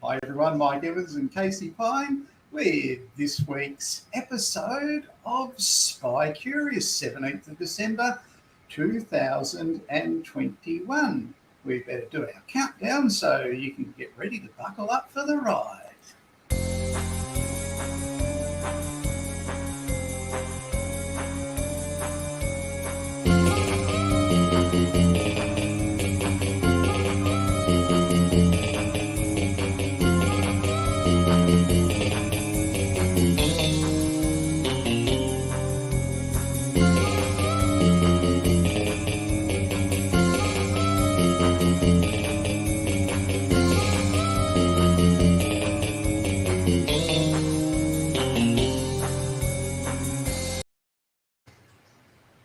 Hi everyone, Mike Evans and Casey Pine with this week's episode of Spy Curious, 17th of December 2021. We better do our countdown so you can get ready to buckle up for the ride.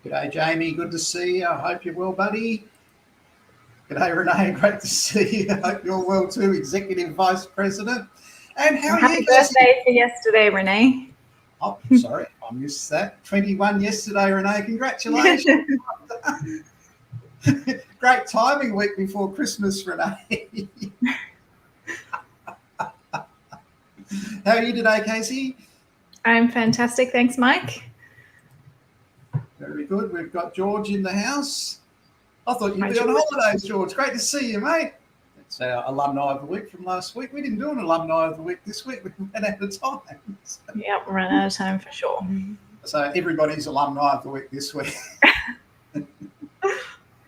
G'day Jamie, good to see you. I hope you're well, buddy. G'day Renee, great to see you. I hope you're well too, Executive Vice President. And how are you? Happy birthday for yesterday, Renee. Oh, sorry, I missed that. 21 yesterday, Renee. Congratulations. Great timing week before Christmas, Renee. How are you today, Casey? I'm fantastic. Thanks, Mike. Very good. We've got George in the house. I thought you'd be on holidays, George. Great to see you, mate. It's our alumni of the week from last week. We didn't do an alumni of the week this week. We ran out of time. Yep, ran out of time for sure. So everybody's alumni of the week this week.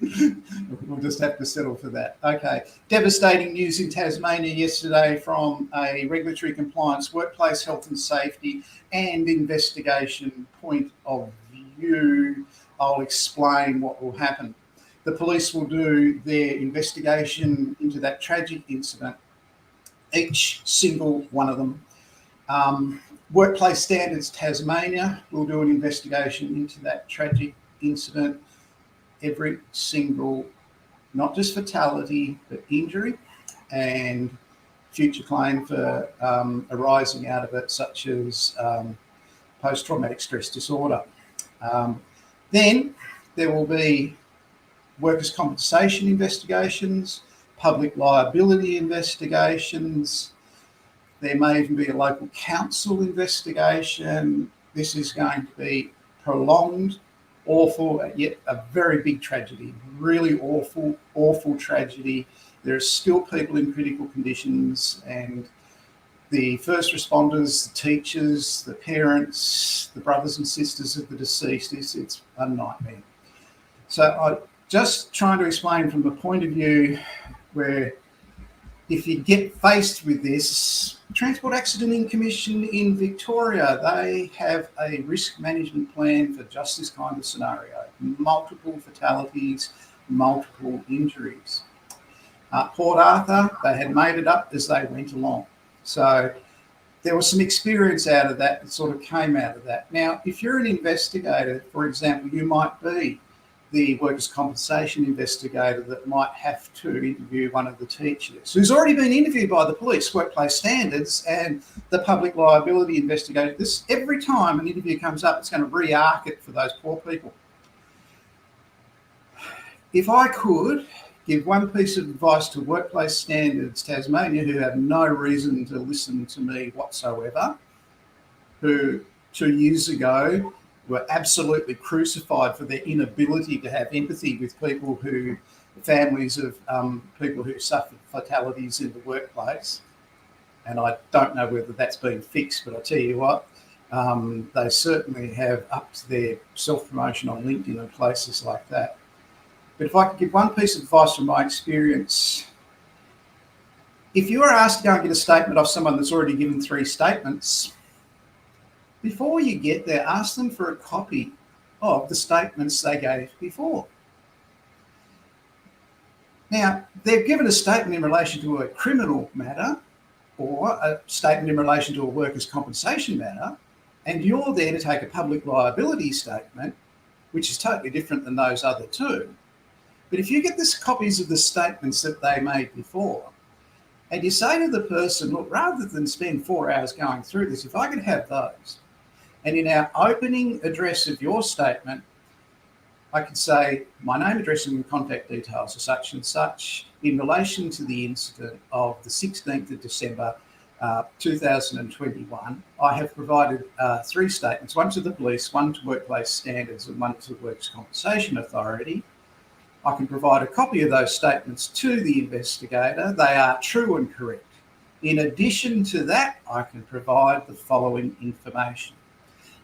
We'll just have to settle for that. Okay. Devastating news in Tasmania yesterday from a regulatory compliance, workplace health and safety and investigation point of view. I'll explain what will happen. The police will do their investigation into that tragic incident, each single one of them. Workplace Standards Tasmania will do an investigation into that tragic incident, every single, not just fatality, but injury and future claim for arising out of it, such as post-traumatic stress disorder. Then there will be workers' compensation investigations, public liability investigations. There may even be a local council investigation. This is going to be prolonged, awful, yet a very big tragedy, really awful, awful tragedy. There are still people in critical conditions, and the first responders, the teachers, the parents, the brothers and sisters of the deceased, it's a nightmare. So I'm just trying to explain from the point of view where if you get faced with this, Transport Accident Commission in Victoria, they have a risk management plan for just this kind of scenario, multiple fatalities, multiple injuries. Port Arthur, they had made it up as they went along. So there was some experience out of that sort of came out of that. Now, if you're an investigator, for example, you might be the workers' compensation investigator that might have to interview one of the teachers who's already been interviewed by the police, workplace standards, and the public liability investigator. This, every time an interview comes up, it's going to re-arc it for those poor people. If I could give one piece of advice to Workplace Standards Tasmania, who have no reason to listen to me whatsoever, who 2 years ago were absolutely crucified for their inability to have empathy with people who, families of people who suffered fatalities in the workplace. And I don't know whether that's been fixed, but I tell you what, they certainly have upped their self-promotion on LinkedIn and places like that. But if I could give one piece of advice from my experience, if you are asked to go and get a statement off someone that's already given 3 statements, before you get there, ask them for a copy of the statements they gave before. Now, they've given a statement in relation to a criminal matter or a statement in relation to a workers' compensation matter, and you're there to take a public liability statement, which is totally different than those other 2. But if you get the copies of the statements that they made before, and you say to the person, look, rather than spend 4 hours going through this, if I could have those, and in our opening address of your statement, I could say my name, address and contact details are such and such. In relation to the incident of the 16th of December 2021, I have provided 3 statements, one to the police, one to Workplace Standards and one to the Workers' Compensation Authority. I can provide a copy of those statements to the investigator. They are true and correct. In addition to that, I can provide the following information.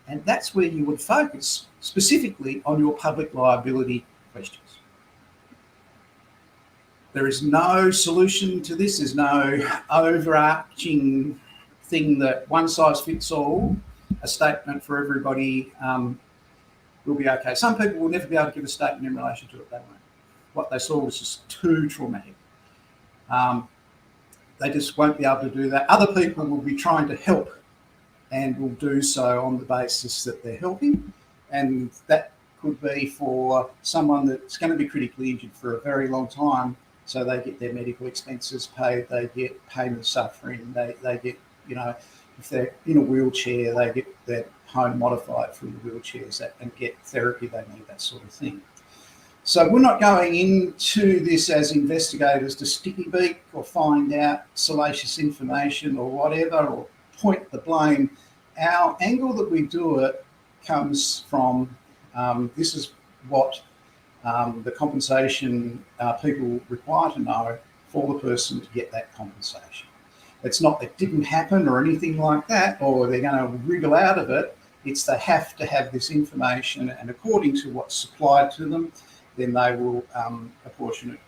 And that's where you would focus specifically on your public liability questions. There is no solution to this. There's no overarching thing that one size fits all. A statement for everybody will be okay. Some people will never be able to give a statement in relation to it. They won't. What they saw was just too traumatic. They just won't be able to do that. Other people will be trying to help and will do so on the basis that they're helping. And that could be for someone that's going to be critically injured for a very long time. So they get their medical expenses paid, they get pain and suffering, they get, if they're in a wheelchair, they get their home modified from the wheelchairs and get therapy they need, that sort of thing. So we're not going into this as investigators to sticky beak or find out salacious information or whatever, or point the blame. Our angle that we do it comes from this is what the compensation people require to know for the person to get that compensation. It's not that it didn't happen or anything like that, or they're going to wriggle out of it. It's they have to have this information, and according to what's supplied to them, then they will apportion it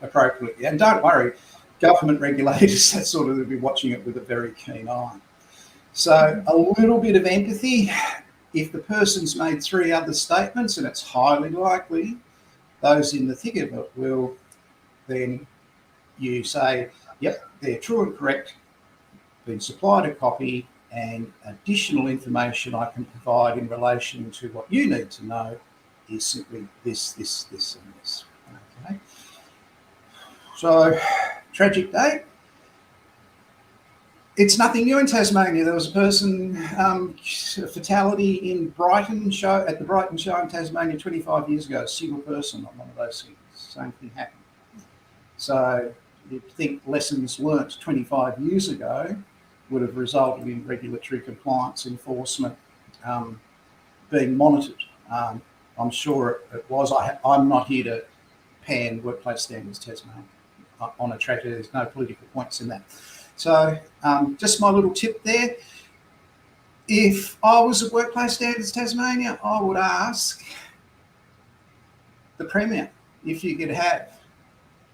appropriately. And don't worry, government regulators, that sort of, will be watching it with a very keen eye. So a little bit of empathy. If the person's made 3 other statements, and it's highly likely those in the thick of it will, then you say, yep, they're true and correct, been supplied a copy, and additional information I can provide in relation to what you need to know is simply this, this, this, and this. Okay. So, tragic day. It's nothing new in Tasmania. There was a person, a fatality in Brighton show, at the Brighton show in Tasmania 25 years ago, a single person on one of those things. Same thing happened. So you'd think lessons learnt 25 years ago would have resulted in regulatory compliance enforcement being monitored. I'm sure it was. I'm not here to pan Workplace Standards Tasmania on a tragedy. There's no political points in that. So just my little tip there. If I was at Workplace Standards Tasmania, I would ask the Premier if you could have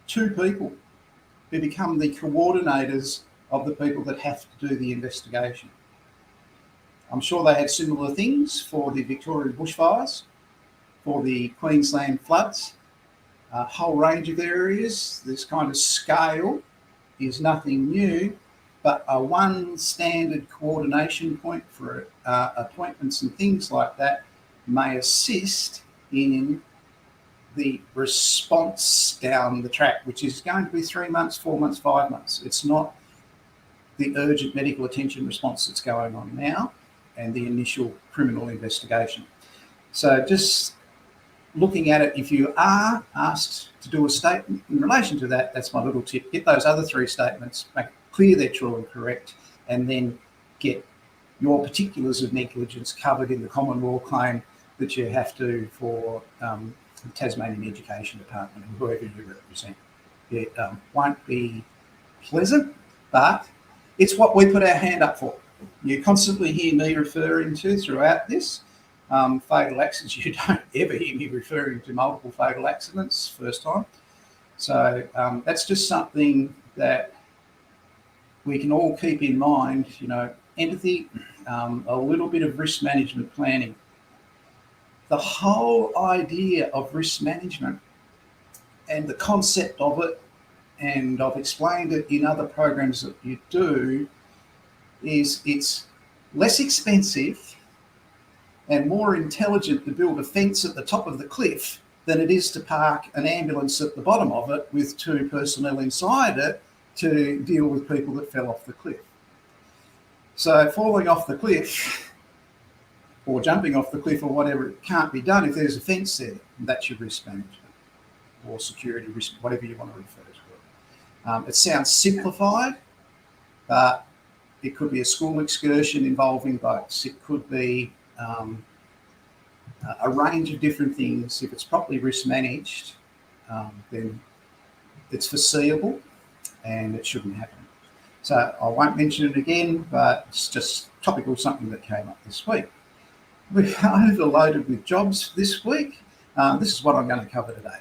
2 people who become the coordinators of the people that have to do the investigation. I'm sure they had similar things for the Victorian bushfires, for the Queensland floods, a whole range of areas. This kind of scale is nothing new, but a one standard coordination point for appointments and things like that may assist in the response down the track, which is going to be 3 months, 4 months, 5 months. It's not the urgent medical attention response that's going on now and the initial criminal investigation. So just looking at it, if you are asked to do a statement in relation to that, that's my little tip. Get those other 3 statements, make clear they're true and correct, and then get your particulars of negligence covered in the common law claim that you have to for the Tasmanian Education Department and whoever you represent. It won't be pleasant, but it's what we put our hand up for. You constantly hear me referring to throughout this fatal accidents. You don't ever hear me referring to multiple fatal accidents first time. So that's just something that we can all keep in mind, empathy, a little bit of risk management planning. The whole idea of risk management and the concept of it, and I've explained it in other programs that you do, is it's less expensive and more intelligent to build a fence at the top of the cliff than it is to park an ambulance at the bottom of it with 2 personnel inside it to deal with people that fell off the cliff. So falling off the cliff or jumping off the cliff or whatever, it can't be done if there's a fence there. That's your risk management or security risk, whatever you want to refer to it. It sounds simplified, but it could be a school excursion involving boats. It could be a range of different things. If it's properly risk managed, then it's foreseeable and it shouldn't happen. So I won't mention it again, but it's just topical, something that came up this week. We're overloaded with jobs this week. This is what I'm going to cover today.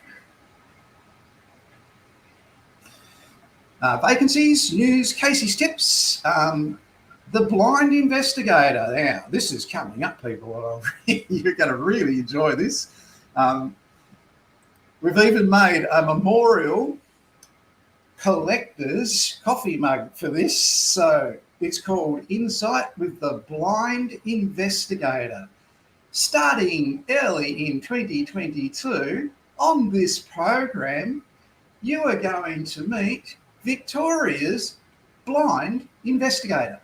Vacancies, news, Casey's tips, the blind investigator. Now, this is coming up, people. You're going to really enjoy this. We've even made a memorial collector's coffee mug for this. So it's called Insight with the Blind Investigator. Starting early in 2022, on this program, you are going to meet Victoria's blind investigator.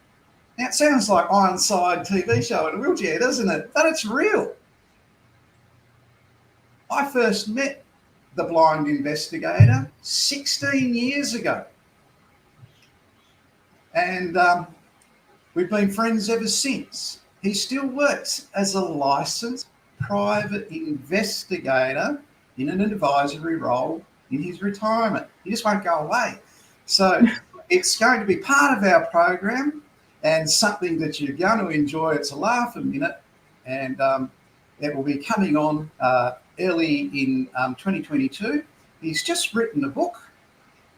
Now, it sounds like Ironside TV show in a wheelchair, doesn't it? But it's real. I first met the blind investigator 16 years ago. And we've been friends ever since. He still works as a licensed private investigator in an advisory role in his retirement. He just won't go away. So it's going to be part of our program and something that you're going to enjoy. It's a laugh a minute, and it will be coming on early in 2022. He's just written a book,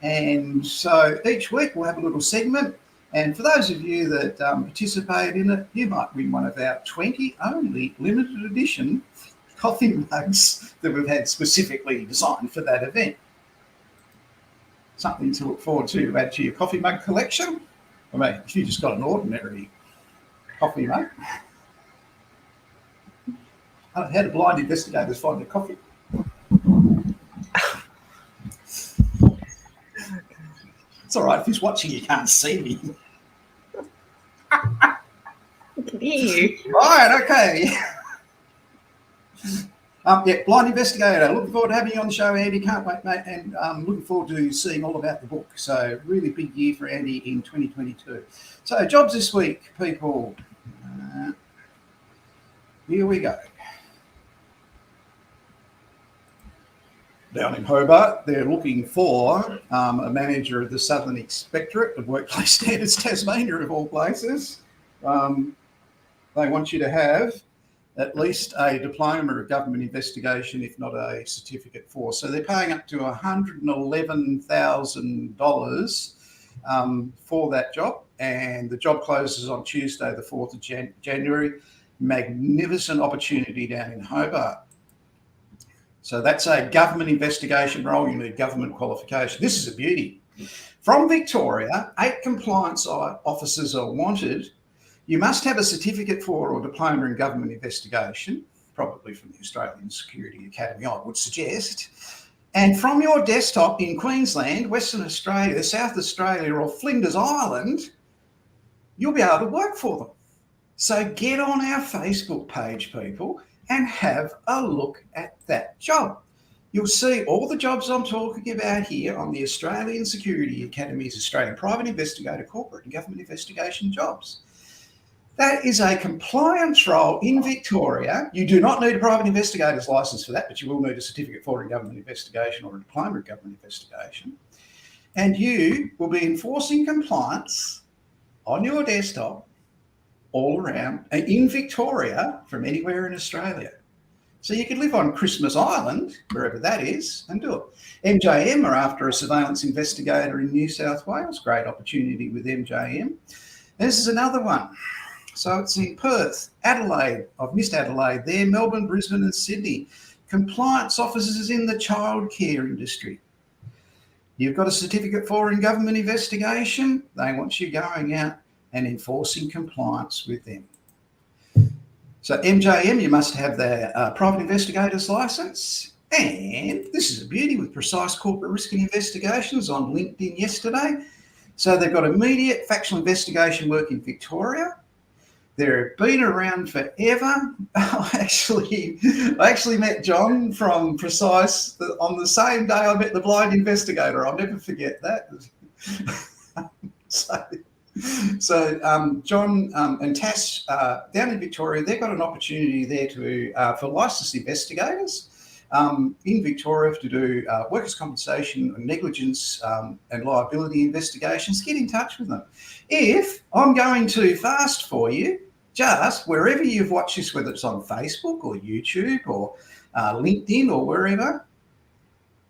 and so each week we'll have a little segment. And for those of you that participate in it, you might win one of our 20 only limited edition coffee mugs that we've had specifically designed for that event. Something to look forward to add to your coffee mug collection. I mean, if you just got an ordinary coffee mug. How do blind investigators find their coffee? It's all right. If he's watching, you can't see me. I can hear you. Right, okay. Yeah, blind investigator. Looking forward to having you on the show, Andy. Can't wait, mate. And looking forward to seeing all about the book. So really big year for Andy in 2022. So jobs this week, people. Here we go. Down in Hobart, they're looking for a manager of the Southern Inspectorate of Workplace Standards Tasmania, of all places. They want you to have at least a diploma of government investigation, if not a certificate for. So they're paying up to $111,000 for that job. And the job closes on Tuesday, the 4th of January. Magnificent opportunity down in Hobart. So that's a government investigation role. You need government qualification. This is a beauty. From Victoria, 8 compliance officers are wanted. You must have a certificate for or diploma in government investigation, probably from the Australian Security Academy, I would suggest. And from your desktop in Queensland, Western Australia, South Australia, or Flinders Island, you'll be able to work for them. So get on our Facebook page, people, and have a look at that job. You'll see all the jobs I'm talking about here on the Australian Security Academy's Australian Private Investigator, Corporate and Government Investigation jobs. That is a compliance role in Victoria. You do not need a private investigator's licence for that, but you will need a certificate for a government investigation or a diploma of government investigation. And you will be enforcing compliance on your desktop all around in Victoria from anywhere in Australia. So you could live on Christmas Island, wherever that is, and do it. MJM are after a surveillance investigator in New South Wales. Great opportunity with MJM. This is another one. So it's in Perth, Adelaide. I've missed Adelaide there, Melbourne, Brisbane and Sydney. Compliance officers in the childcare industry. You've got a certificate for in government investigation. They want you going out and enforcing compliance with them. So MJM, you must have their private investigator's licence. And this is a beauty with precise corporate risk and investigations on LinkedIn yesterday. So they've got immediate factual investigation work in Victoria. They've been around forever. I actually met John from Precise on the same day I met the blind investigator. I'll never forget that. So John and Tass down in Victoria, they've got an opportunity there for licensed investigators in Victoria to do workers' compensation and negligence and liability investigations. Get in touch with them. If I'm going too fast for you, just wherever you've watched this, whether it's on Facebook or YouTube or LinkedIn or wherever,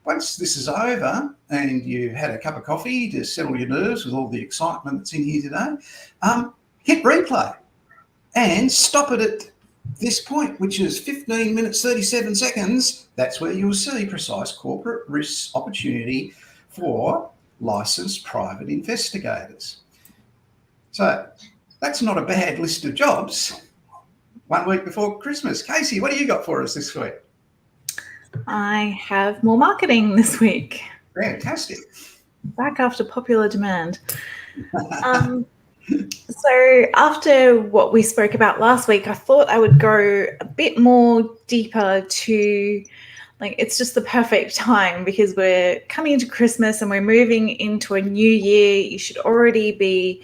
once this is over and you had a cup of coffee to settle your nerves with all the excitement that's in here today, hit replay and stop it at this point, which is 15 minutes, 37 seconds. That's where you'll see Precise corporate risk opportunity for licensed private investigators. So that's not a bad list of jobs. 1 week before Christmas. Casey, what do you got for us this week? I have more marketing this week. Fantastic. Back after popular demand. So after what we spoke about last week, I thought I would go a bit more deeper to, like, it's just the perfect time because we're coming into Christmas and we're moving into a new year. You should already be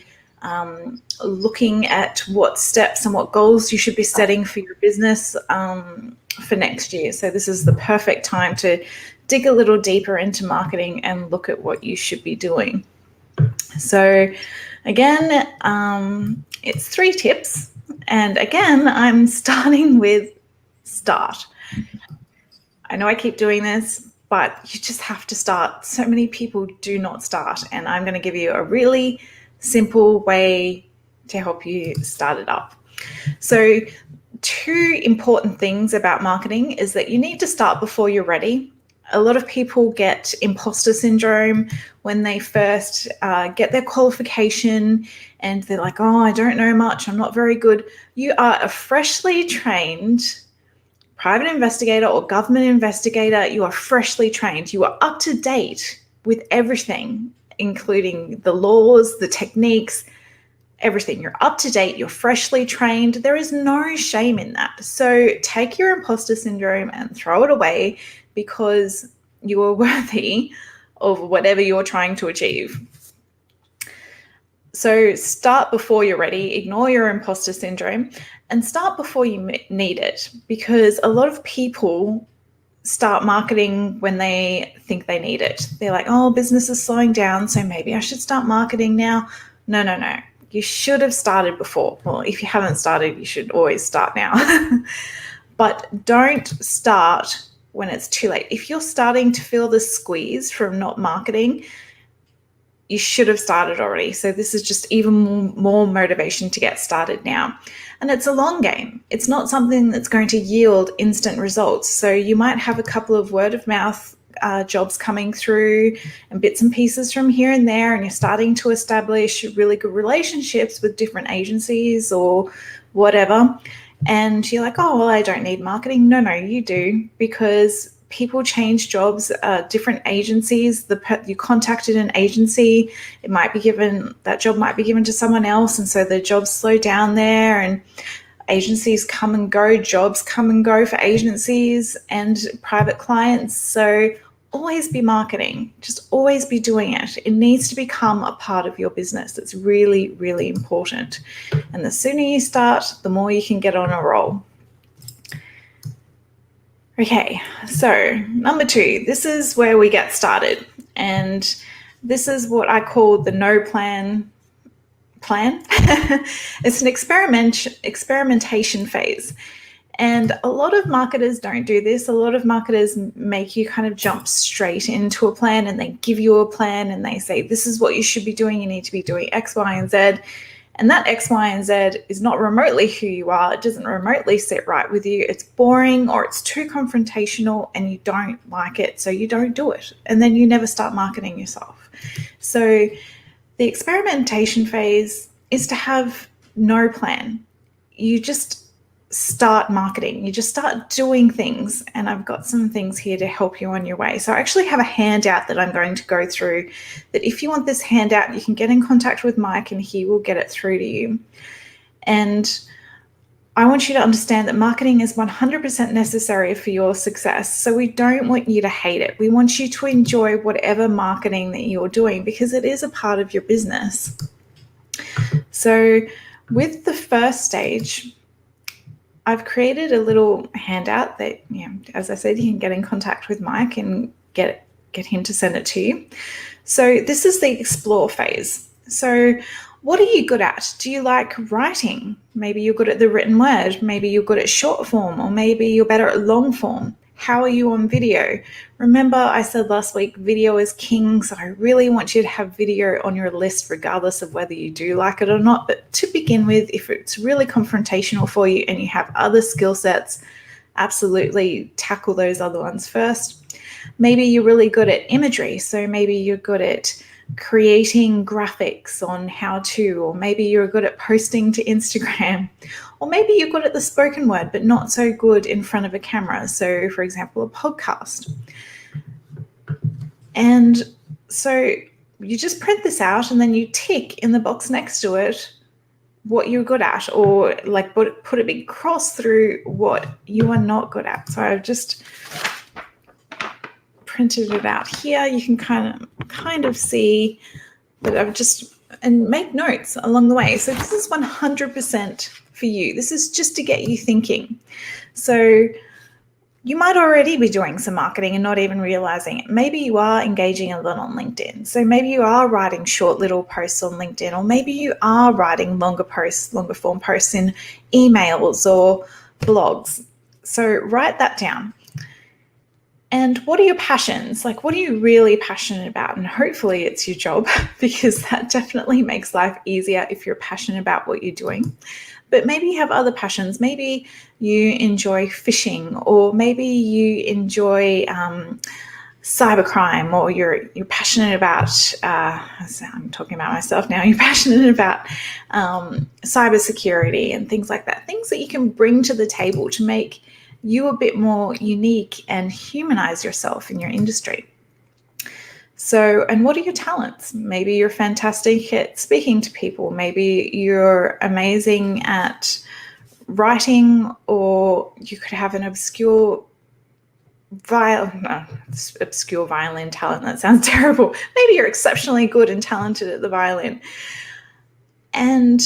looking at what steps and what goals you should be setting for your business for next year. So this is the perfect time to dig a little deeper into marketing and look at what you should be doing. So again, it's 3 tips. And again, I'm starting with start. I know I keep doing this, but you just have to start. So many people do not start. And I'm going to give you a really simple way to help you start it up. So 2 important things about marketing is that you need to start before you're ready. A lot of people get imposter syndrome when they first get their qualification and they're like, oh, I don't know much, I'm not very good. You are a freshly trained private investigator or government investigator. You are freshly trained. You are up to date with everything, including the laws, the techniques, everything. You're up to date. You're freshly trained. There is no shame in that. So take your imposter syndrome and throw it away because you are worthy of whatever you're trying to achieve. So start before you're ready. Ignore your imposter syndrome and start before you need it, because a lot of people start marketing when they think they need it. They're like, oh, business is slowing down, so maybe I should start marketing now. No. You should have started before. Well, if you haven't started, you should always start now. But don't start when it's too late. If you're starting to feel the squeeze from not marketing, you should have started already. So this is just even more motivation to get started now. And it's a long game. It's not something that's going to yield instant results. So you might have a couple of word of mouth jobs coming through and bits and pieces from here and there, and you're starting to establish really good relationships with different agencies or whatever. And you're like, oh, well, I don't need marketing. No, you do, because people change jobs, different agencies. You contacted an agency, that job might be given to someone else, and so the jobs slow down there, and agencies come and go, jobs come and go for agencies and private clients. So always be marketing, just always be doing it. It needs to become a part of your business. It's really, really important. And the sooner you start, the more you can get on a roll. Okay, so number 2, this is where we get started. And this is what I call the no plan. It's an experimentation phase. And a lot of marketers don't do this. A lot of marketers make you kind of jump straight into a plan, and they give you a plan and they say, this is what you should be doing. You need to be doing X, Y, and Z. And that X, Y, and Z is not remotely who you are. It doesn't remotely sit right with you. It's boring or it's too confrontational and you don't like it, so you don't do it. And then you never start marketing yourself. So the experimentation phase is to have no plan. You just start marketing. You just start doing things. And I've got some things here to help you on your way. So I actually have a handout that I'm going to go through, that if you want this handout, you can get in contact with Mike and he will get it through to you. And I want you to understand that marketing is 100% necessary for your success. So we don't want you to hate it. We want you to enjoy whatever marketing that you're doing because it is a part of your business. So with the first stage, I've created a little handout that, as I said, you can get in contact with Mike and get him to send it to you. So this is the explore phase. So what are you good at? Do you like writing? Maybe you're good at the written word. Maybe you're good at short form, or maybe you're better at long form. How are you on video? Remember, I said last week, video is king. So I really want you to have video on your list, regardless of whether you do like it or not. But to begin with, if it's really confrontational for you and you have other skill sets, absolutely tackle those other ones first. Maybe you're really good at imagery. So maybe you're good at creating graphics on how to, or maybe you're good at posting to Instagram, or maybe you're good at the spoken word, but not so good in front of a camera. So for example, a podcast. And so you just print this out and then you tick in the box next to it what you're good at, or like put a big cross through what you are not good at. So I've just printed it out here. You can kind of see that I've just, and make notes along the way. So this is 100% for you. This is just to get you thinking. So you might already be doing some marketing and not even realizing it. Maybe you are engaging a lot on LinkedIn. So maybe you are writing short little posts on LinkedIn, or maybe you are writing longer form posts in emails or blogs. So write that down. And what are your passions? Like, what are you really passionate about? And hopefully it's your job, because that definitely makes life easier if you're passionate about what you're doing. But maybe you have other passions. Maybe you enjoy fishing, or maybe you enjoy cybercrime, or you're passionate about, I'm talking about myself now, you're passionate about cybersecurity and things like that. Things that you can bring to the table to make you a bit more unique and humanize yourself in your industry. So, and what are your talents? Maybe you're fantastic at speaking to people. Maybe you're amazing at writing, or you could have an obscure violin talent. That sounds terrible. Maybe you're exceptionally good and talented at the violin. And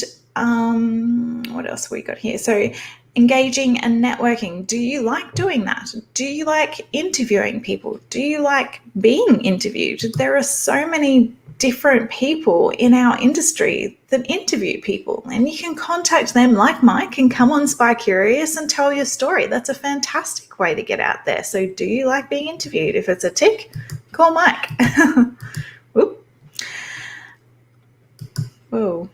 what else have we got here? So engaging and networking. Do you like doing that? Do you like interviewing people? Do you like being interviewed? There are so many different people in our industry that interview people, and you can contact them like Mike and come on Spy Curious and tell your story. That's a fantastic way to get out there. So do you like being interviewed? If it's a tick, call Mike. Whoop. Whoa.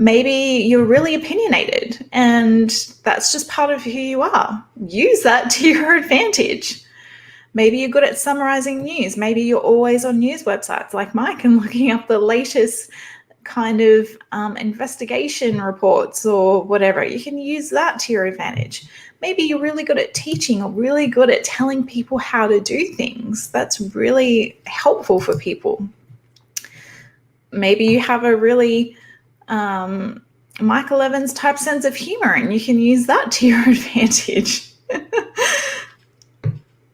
Maybe you're really opinionated and that's just part of who you are. Use that to your advantage. Maybe you're good at summarizing news. Maybe you're always on news websites like Mike and looking up the latest kind of investigation reports or whatever. You can use that to your advantage. Maybe you're really good at teaching, or really good at telling people how to do things. That's really helpful for people. Maybe you have a really Michael Evans type sense of humor, and you can use that to your advantage.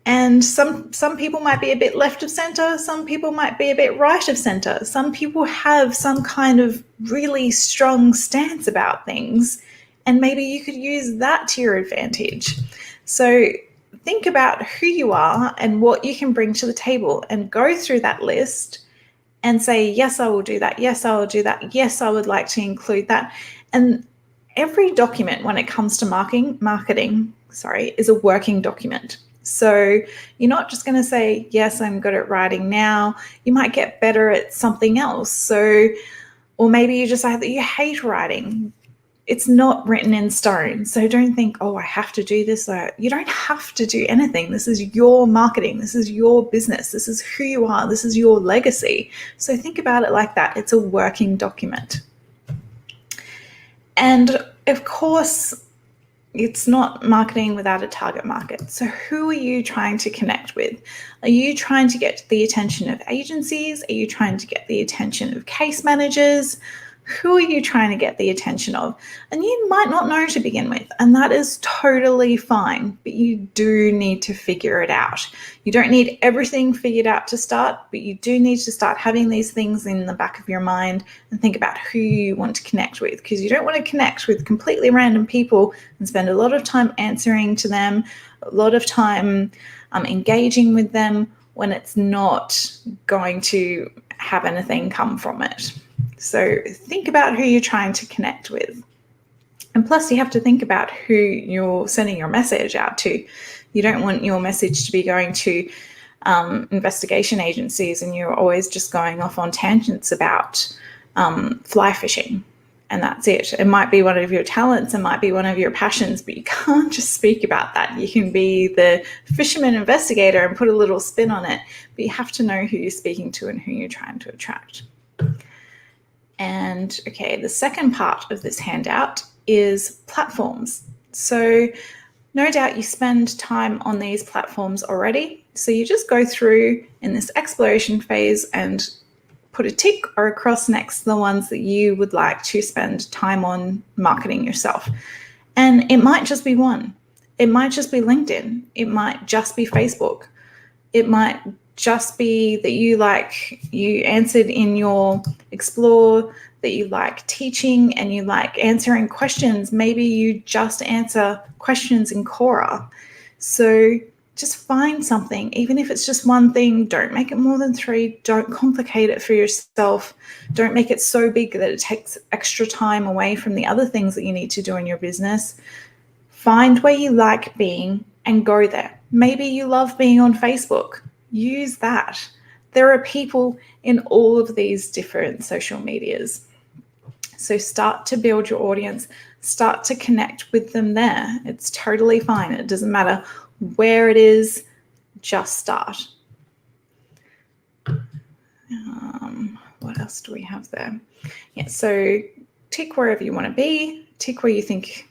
And some people might be a bit left of center. Some people might be a bit right of center. Some people have some kind of really strong stance about things, and maybe you could use that to your advantage. So think about who you are and what you can bring to the table, and go through that list and say, yes, I will do that. Yes, I will do that. Yes, I would like to include that. And every document when it comes to marketing, is a working document. So you're not just going to say, yes, I'm good at writing now. You might get better at something else. So, or maybe you just say that you hate writing. It's not written in stone. So don't think, oh, I have to do this. You don't have to do anything. This is your marketing. This is your business. This is who you are. This is your legacy. So think about it like that. It's a working document. And of course, it's not marketing without a target market. So who are you trying to connect with? Are you trying to get the attention of agencies? Are you trying to get the attention of case managers? Who are you trying to get the attention of? And you might not know to begin with, and that is totally fine, but you do need to figure it out. You don't need everything figured out to start, but you do need to start having these things in the back of your mind and think about who you want to connect with, because you don't want to connect with completely random people and spend a lot of time answering to them, a lot of time engaging with them when it's not going to have anything come from it. So think about who you're trying to connect with. And plus, you have to think about who you're sending your message out to. You don't want your message to be going to investigation agencies and you're always just going off on tangents about fly fishing. And that's it. It might be one of your talents, it might be one of your passions, but you can't just speak about that. You can be the fisherman investigator and put a little spin on it, but you have to know who you're speaking to and who you're trying to attract. And okay, the second part of this handout is platforms. So no doubt you spend time on these platforms already. So you just go through in this exploration phase and put a tick or a cross next to the ones that you would like to spend time on marketing yourself. And it might just be one. It might just be LinkedIn. It might just be Facebook. It might just be that you answered in your Explore that you like teaching and you like answering questions. Maybe you just answer questions in Quora. So just find something, even if it's just one thing. Don't make it more than 3. Don't complicate it for yourself. Don't make it so big that it takes extra time away from the other things that you need to do in your business. Find where you like being and go there. Maybe you love being on Facebook. Use that. There are people in all of these different social medias. So start to build your audience. Start to connect with them there. It's totally fine. It doesn't matter where it is, just start. What else do we have there? Yeah, so tick wherever you want to be, tick where you think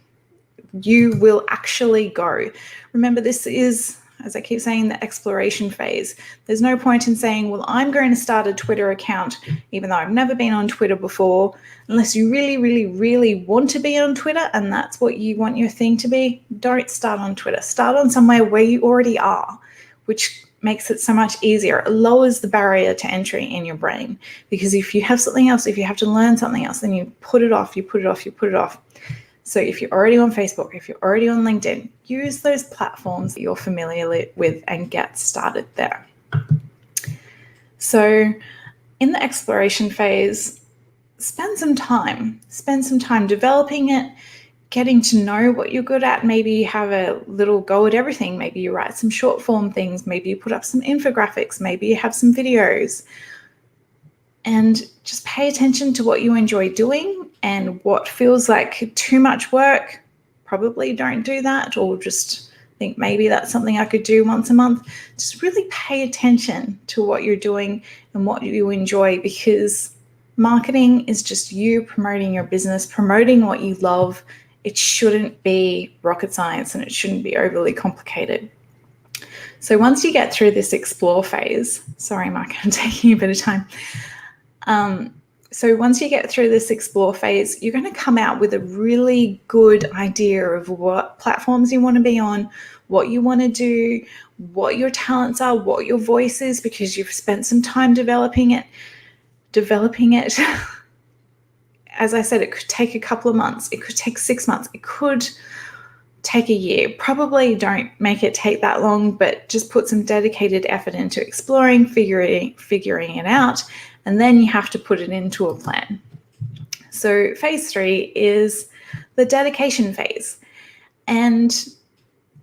you will actually go. Remember, this is, as I keep saying, the exploration phase. There's no point in saying, well, I'm going to start a Twitter account, even though I've never been on Twitter before, unless you really, really, really want to be on Twitter and that's what you want your thing to be. Don't start on Twitter. Start on somewhere where you already are, which makes it so much easier. It lowers the barrier to entry in your brain, because if you have something else, if you have to learn something else, then you put it off, you put it off, you put it off. So if you're already on Facebook, if you're already on LinkedIn, use those platforms that you're familiar with and get started there. So in the exploration phase, spend some time developing it, getting to know what you're good at. Maybe you have a little go at everything. Maybe you write some short form things. Maybe you put up some infographics. Maybe you have some videos. And just pay attention to what you enjoy doing, and what feels like too much work, probably don't do that, or just think maybe that's something I could do once a month. Just really pay attention to what you're doing and what you enjoy, because marketing is just you promoting your business, promoting what you love. It shouldn't be rocket science and it shouldn't be overly complicated. So once you get through this explore phase, sorry, Mark, I'm taking a bit of time. So once you get through this explore phase, you're going to come out with a really good idea of what platforms you want to be on, what you want to do, what your talents are, what your voice is, because you've spent some time developing it. As I said, it could take a couple of months. It could take 6 months. It could take a year. Probably don't make it take that long, but just put some dedicated effort into exploring, figuring it out, and then you have to put it into a plan. So phase 3 is the dedication phase. And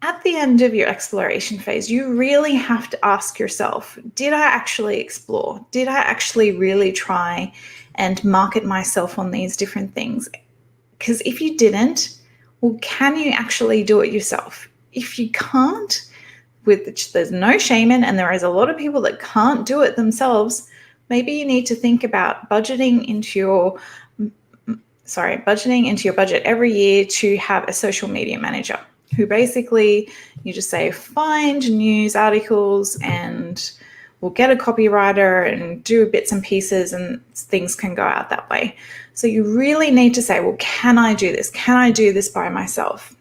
at the end of your exploration phase, you really have to ask yourself, did I actually explore? Did I actually really try and market myself on these different things? Because if you didn't, well, can you actually do it yourself? If you can't, which there's no shame in, and there is a lot of people that can't do it themselves, maybe you need to think about budgeting into your budget every year to have a social media manager, who basically you just say, find news articles and we'll get a copywriter and do bits and pieces, and things can go out that way. So you really need to say, well, can I do this? Can I do this by myself?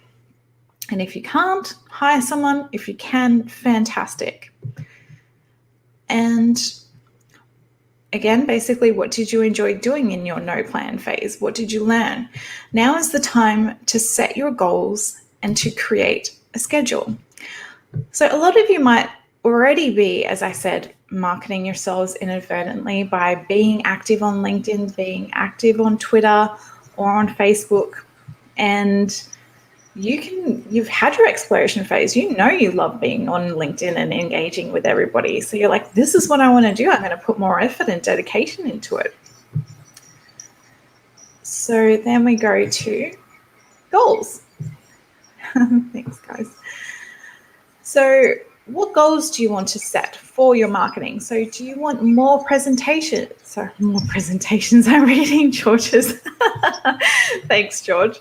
And if you can't, hire someone. If you can, fantastic. And again, basically, what did you enjoy doing in your no plan phase? What did you learn? Now is the time to set your goals and to create a schedule. So a lot of you might already be, as I said, marketing yourselves inadvertently by being active on LinkedIn, being active on Twitter or on Facebook, and you've had your exploration phase. You know you love being on LinkedIn and engaging with everybody. So you're like, this is what I want to do. I'm going to put more effort and dedication into it. So then we go to goals. Thanks, guys. So what goals do you want to set for your marketing? So do you want more presentations? Sorry, more presentations. I'm reading George's. Thanks, George.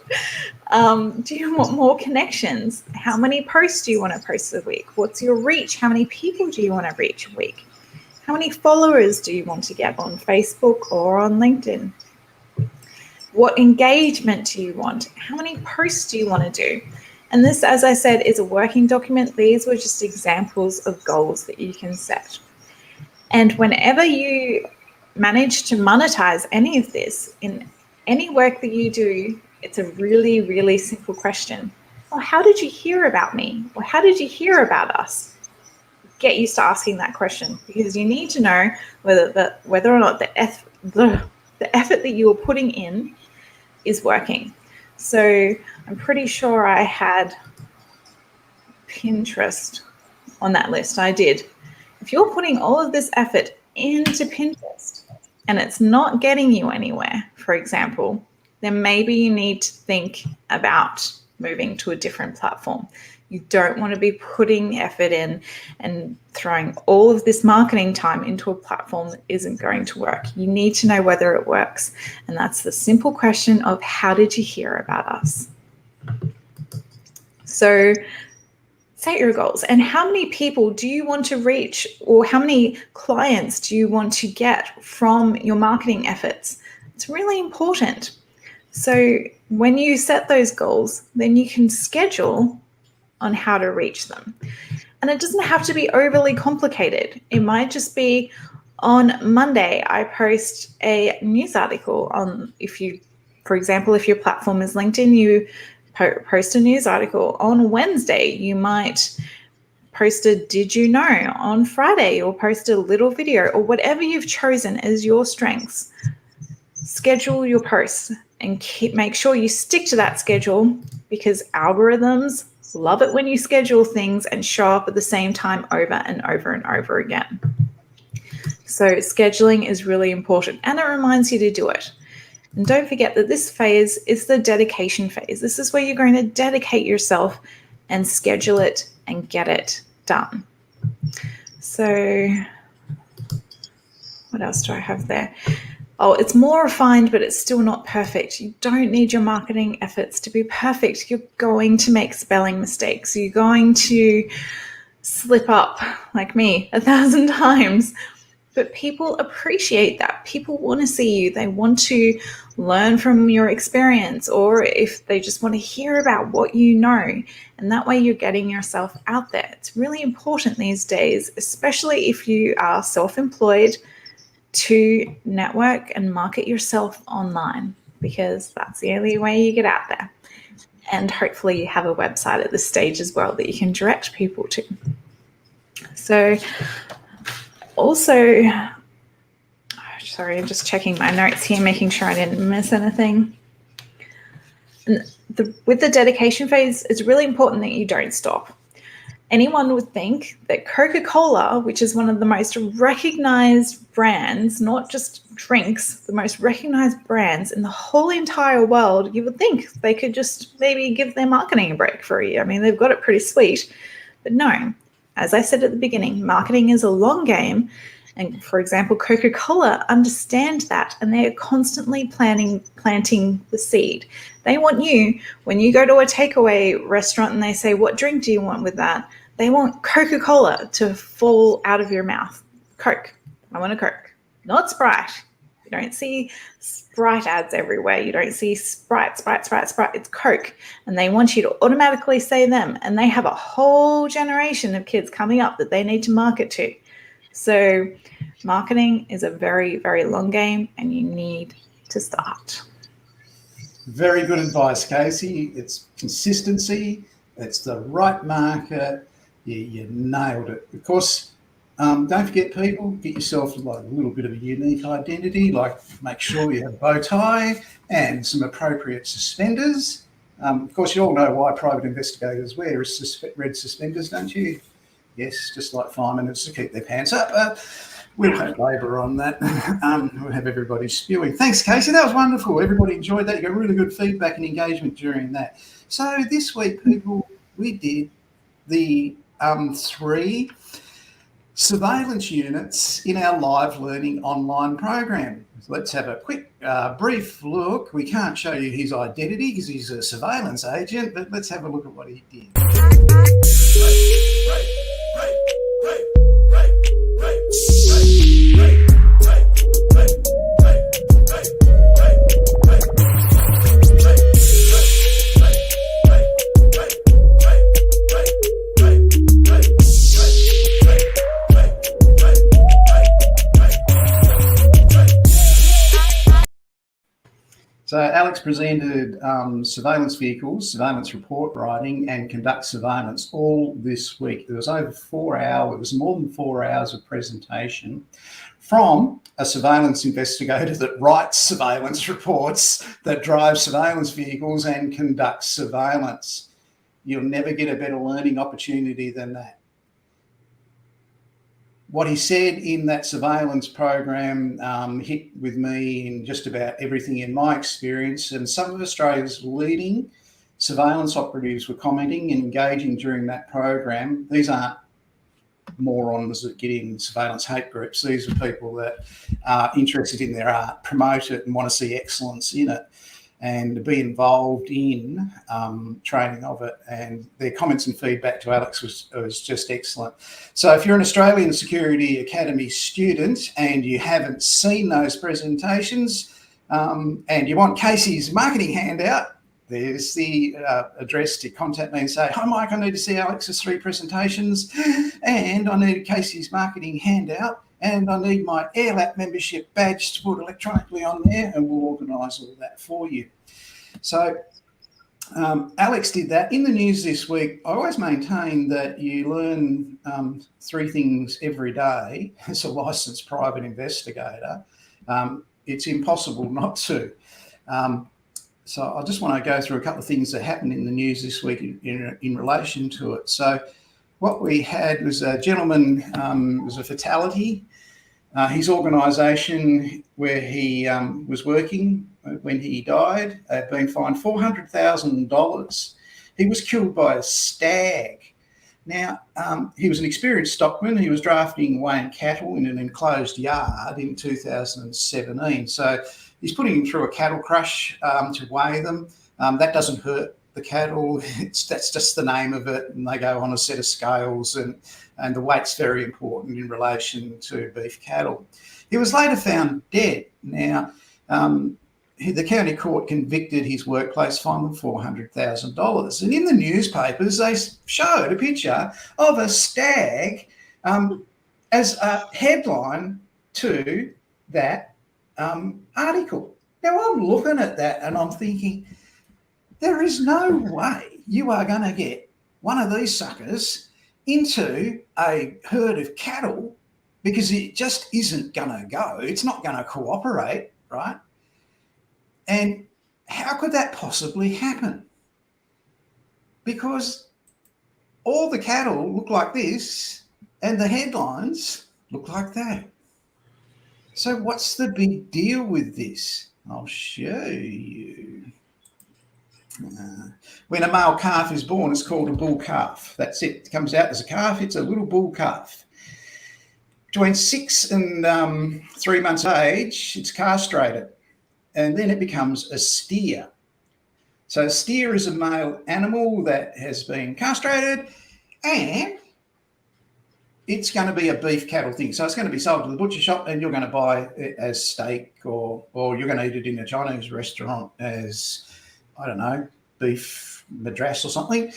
Do you want more connections? How many posts do you want to post a week? What's your reach? How many people do you want to reach a week? How many followers do you want to get on Facebook or on LinkedIn? What engagement do you want? How many posts do you want to do? And this, as I said, is a working document. These were just examples of goals that you can set. And whenever you manage to monetize any of this in any work that you do, it's a really, really simple question. Well, how did you hear about me? Or how did you hear about us? Get used to asking that question, because you need to know whether or not the effort that you are putting in is working. So I'm pretty sure I had Pinterest on that list. I did. If you're putting all of this effort into Pinterest and it's not getting you anywhere, for example, then maybe you need to think about moving to a different platform. You don't want to be putting effort in and throwing all of this marketing time into a platform that isn't going to work. You need to know whether it works. And that's the simple question of, how did you hear about us? So set your goals. And how many people do you want to reach, or how many clients do you want to get from your marketing efforts? It's really important. So when you set those goals, then you can schedule on how to reach them. And it doesn't have to be overly complicated. It might just be, on Monday, I post a news article on, for example, if your platform is LinkedIn, you post a news article. On Wednesday, you might post a did you know? On Friday, you'll post a little video, or whatever you've chosen as your strengths. Schedule your posts and make sure you stick to that schedule, because algorithms love it when you schedule things and show up at the same time over and over and over again. So scheduling is really important, and it reminds you to do it. And don't forget that this phase is the dedication phase. This is where you're going to dedicate yourself and schedule it and get it done. So what else do I have there? Oh, it's more refined, but it's still not perfect. You don't need your marketing efforts to be perfect. You're going to make spelling mistakes. You're going to slip up, like me, 1,000 times. But people appreciate that. People want to see you. They want to learn from your experience, or if they just want to hear about what you know. And that way you're getting yourself out there. It's really important these days, especially if you are self-employed, to network and market yourself online, because that's the only way you get out there. And hopefully you have a website at this stage as well that you can direct people to. So also, sorry, I'm just checking my notes here, making sure I didn't miss anything. And with the dedication phase, it's really important that you don't stop. Anyone would think that Coca-Cola, which is one of the most recognized brands, not just drinks, the most recognized brands in the whole entire world, you would think they could just maybe give their marketing a break for a year. I mean, they've got it pretty sweet. But no, as I said at the beginning, marketing is a long game. And for example, Coca-Cola understand that, and they're constantly planting the seed. They want you, when you go to a takeaway restaurant and they say, what drink do you want with that? They want Coca-Cola to fall out of your mouth. Coke. I want a Coke, not Sprite. You don't see Sprite ads everywhere. You don't see Sprite. It's Coke. And they want you to automatically say them. And they have a whole generation of kids coming up that they need to market to. So marketing is a very, very long game, and you need to start. Very good advice, Casey. It's consistency. It's the right market. You nailed it. Of course, don't forget, people, get yourself like a little bit of a unique identity, like make sure you have a bow tie and some appropriate suspenders. Of course, you all know why private investigators wear red suspenders, don't you? Yes, just like firemen, it's to keep their pants up. We'll have labour on that. We'll have everybody spewing. Thanks, Casey. That was wonderful. Everybody enjoyed that. You got really good feedback and engagement during that. So this week, people, we did the 3 surveillance units in our live learning online program. So let's have a quick brief look. We can't show you his identity because he's a surveillance agent, but let's have a look at what he did. So Alex presented surveillance vehicles, surveillance report writing, and conduct surveillance all this week. There was over 4 hours, it was more than 4 hours of presentation from a surveillance investigator that writes surveillance reports, that drives surveillance vehicles and conducts surveillance. You'll never get a better learning opportunity than that. What he said in that surveillance program hit with me in just about everything in my experience, and some of Australia's leading surveillance operatives were commenting and engaging during that program. These aren't morons that get in surveillance hate groups. These are people that are interested in their art, promote it and want to see excellence in it, and be involved in training of it. And their comments and feedback to Alex was just excellent. So if you're an Australian Security Academy student and you haven't seen those presentations and you want Casey's marketing handout, there's the address to contact me and say, hi, Mike, I need to see Alex's 3 presentations and I need Casey's marketing handout and I need my AirLap membership badge to put electronically on there, and we'll organise all that for you. So Alex did that. In the news this week, I always maintain that you learn 3 things every day as a licensed private investigator. It's impossible not to. So I just want to go through a couple of things that happened in the news this week in relation to it. So what we had was a gentleman, was a fatality. His organisation where he was working when he died had been fined $400,000. He was killed by a stag. Now, he was an experienced stockman. He was drafting weighing cattle in an enclosed yard in 2017. So he's putting them through a cattle crush to weigh them. That doesn't hurt the cattle. That's just the name of it. And they go on a set of scales, and the weight's very important in relation to beef cattle. He was later found dead. Now, the county court convicted his workplace, fined them $400,000. And in the newspapers, they showed a picture of a stag as a headline to that article. Now, I'm looking at that and I'm thinking, there is no way you are going to get one of these suckers into a herd of cattle, because it just isn't going to go. It's not going to cooperate, right? And how could that possibly happen? Because all the cattle look like this and the headlines look like that. So what's the big deal with this? I'll show you. When a male calf is born, it's called a bull calf. That's it. It comes out as a calf. It's a little bull calf. Between 6 and 3 months of age, it's castrated, and then it becomes a steer. So a steer is a male animal that has been castrated, and it's going to be a beef cattle thing. So it's going to be sold to the butcher shop and you're going to buy it as steak, or you're going to eat it in a Chinese restaurant as, I don't know, beef madras or something.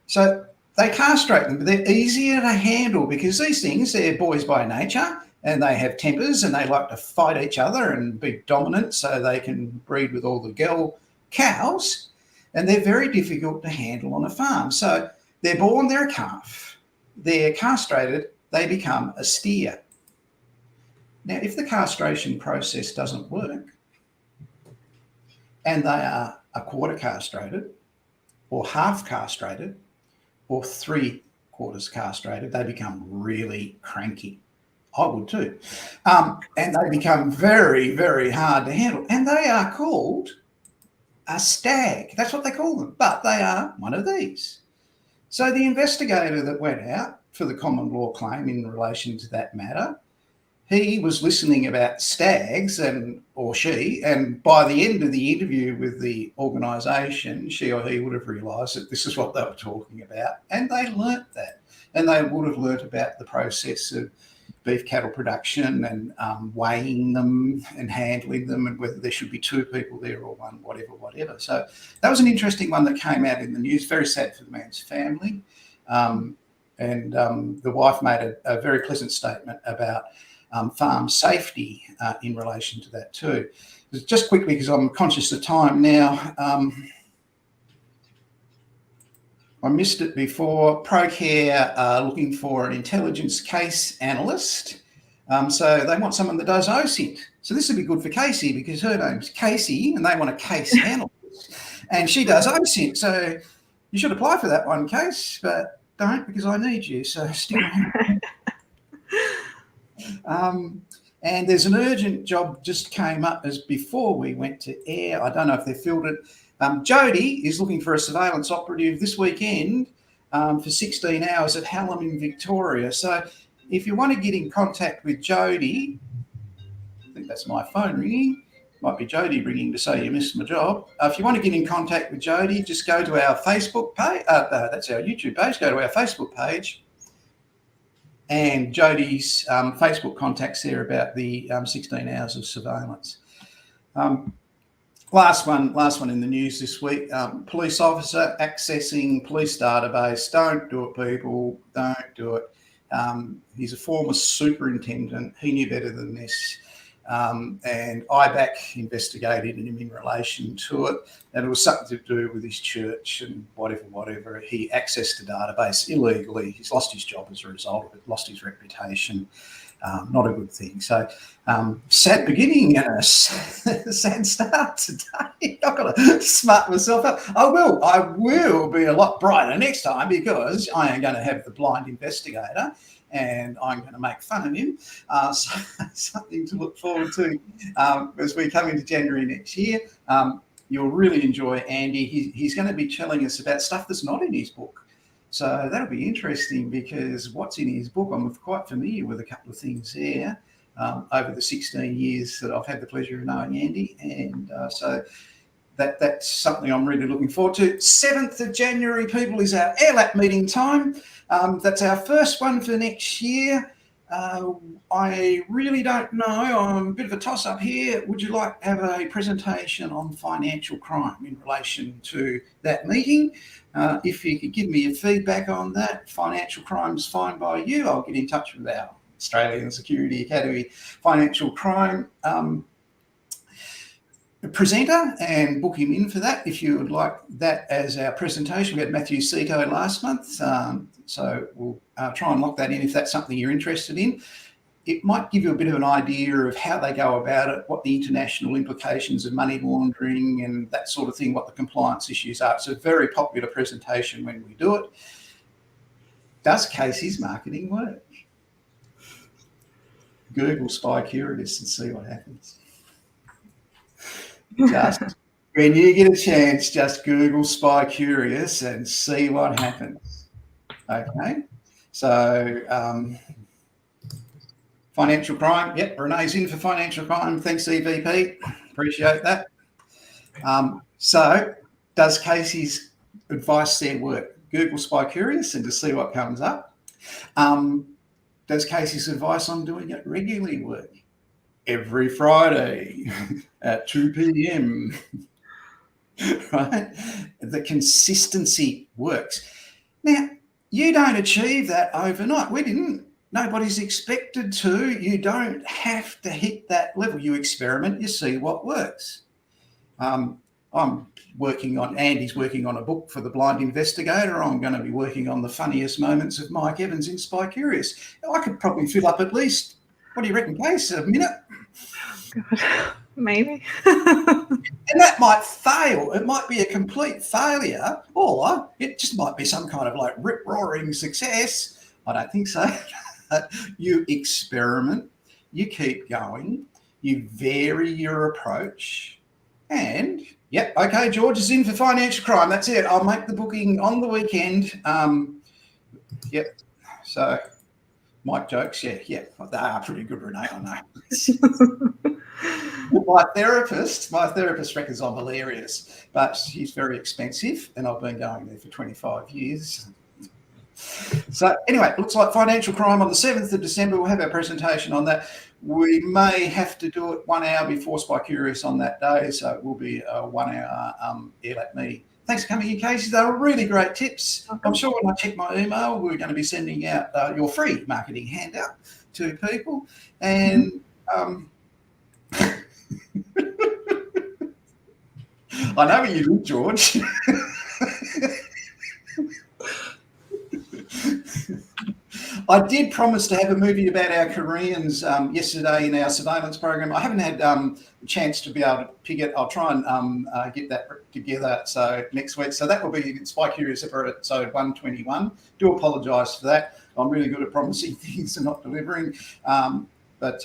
So they castrate them, but they're easier to handle because these things, they're boys by nature and they have tempers and they like to fight each other and be dominant so they can breed with all the girl cows, and they're very difficult to handle on a farm. So they're born, they're a calf. They're castrated, they become a steer. Now, if the castration process doesn't work and they are a quarter castrated or half castrated or 3/4 castrated, they become really cranky. I would too. And they become very, very hard to handle. And they are called a stag. That's what they call them. But they are one of these. So the investigator that went out for the common law claim in relation to that matter, he was listening about stags, and by the end of the interview with the organisation, she or he would have realised that this is what they were talking about, and they learnt that. And they would have learnt about the process of beef cattle production and weighing them and handling them, and whether there should be 2 people there or 1, whatever. So that was an interesting one that came out in the news. Very sad for the man's family. And the wife made a very pleasant statement about farm safety in relation to that too. Just quickly, because I'm conscious of time now, I missed it before. ProCare are looking for an intelligence case analyst. So they want someone that does OSINT. So this would be good for Casey because her name's Casey and they want a case analyst. And she does OSINT. So you should apply for that one, Case, but don't, because I need you. So stick around. And there's an urgent job just came up as before we went to air. I don't know if they filled it. Jody is looking for a surveillance operative this weekend for 16 hours at Hallam in Victoria. So if you want to get in contact with Jody, I think that's my phone ringing. Might be Jody ringing to say you missed my job. If you want to get in contact with Jody, just go to our Facebook page. That's our YouTube page. Go to our Facebook page. And Jody's Facebook contacts there about the 16 hours of surveillance. Last one in the news this week. Police officer accessing police database. Don't do it, people. Don't do it. He's a former superintendent. He knew better than this. And IBAC investigated him in relation to it. And it was something to do with his church and whatever. He accessed the database illegally. He's lost his job as a result of it, lost his reputation. Not a good thing. So sad beginning and a sad start today. I've got to smart myself up. I will be a lot brighter next time because I am going to have the blind investigator and I'm going to make fun of him. So something to look forward to as we come into January next year. You'll really enjoy Andy. He's going to be telling us about stuff that's not in his book. So that'll be interesting because what's in his book, I'm quite familiar with a couple of things there over the 16 years that I've had the pleasure of knowing Andy. And so that's something I'm really looking forward to. 7th of January, people, is our AirLap meeting time. That's our first one for next year. I really don't know. I'm a bit of a toss-up here. Would you like to have a presentation on financial crime in relation to that meeting? If you could give me your feedback on that, financial crime's fine by you. I'll get in touch with our Australian Security Academy financial crime presenter and book him in for that if you would like that as our presentation. We had Matthew Sito last month, so we'll try and lock that in if that's something you're interested in. It might give you a bit of an idea of how they go about it, what the international implications of money laundering and that sort of thing, what the compliance issues are. It's a very popular presentation when we do it. Does Casey's marketing work? Google Spy Curious and see what happens. Just when you get a chance, just Google Spy Curious and see what happens. Okay, so financial crime. Yep, Renee's in for financial crime. Thanks, EVP. Appreciate that. So does Casey's advice there work? Google Spy Curious and to see what comes up. Does Casey's advice on doing it regularly work? Every Friday at 2 p.m. Right? The consistency works. Now, you don't achieve that overnight. We didn't. Nobody's expected to. You don't have to hit that level. You experiment, you see what works. I'm working on, Andy's working on a book for the Blind Investigator. I'm going to be working on the funniest moments of Mike Evans in Spy Curious. I could probably fill up at least, what do you reckon, Case, a minute? God, maybe. And that might fail. It might be a complete failure, or it just might be some kind of like rip-roaring success. I don't think so. You experiment, you keep going, you vary your approach, and yep, okay, George is in for financial crime. That's it. I'll make the booking on the weekend. Yep. So Mike jokes, yeah, they are pretty good, Renee, I know. My therapist reckons I'm hilarious, but she's very expensive, and I've been going there for 25 years. So anyway, it looks like financial crime on the 7th of December. We'll have our presentation on that. We may have to do it 1 hour before Spy Curious on that day, so it will be a 1 hour ELAT meeting. Thanks for coming in, Casey. They were really great tips. I'm sure when I check my email, we're going to be sending out your free marketing handout to people. And I know where you live, George. I did promise to have a movie about our Koreans yesterday in our surveillance program. I haven't had a chance to be able to pick it. I'll try and get that together so next week. So that will be in Spy Curious episode 121. Do apologise for that. I'm really good at promising things and not delivering. But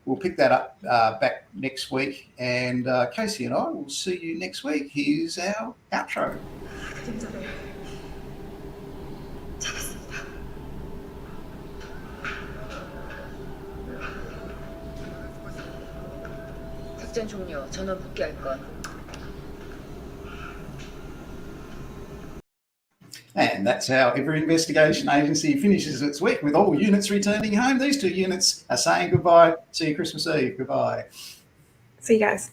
we'll pick that up back next week. And Casey and I will see you next week. Here's our outro. 작전 종료. 전원 복귀할 것. And that's how every investigation agency finishes its week, with all units returning home. These 2 units are saying goodbye. See you Christmas Eve. Goodbye. See you guys.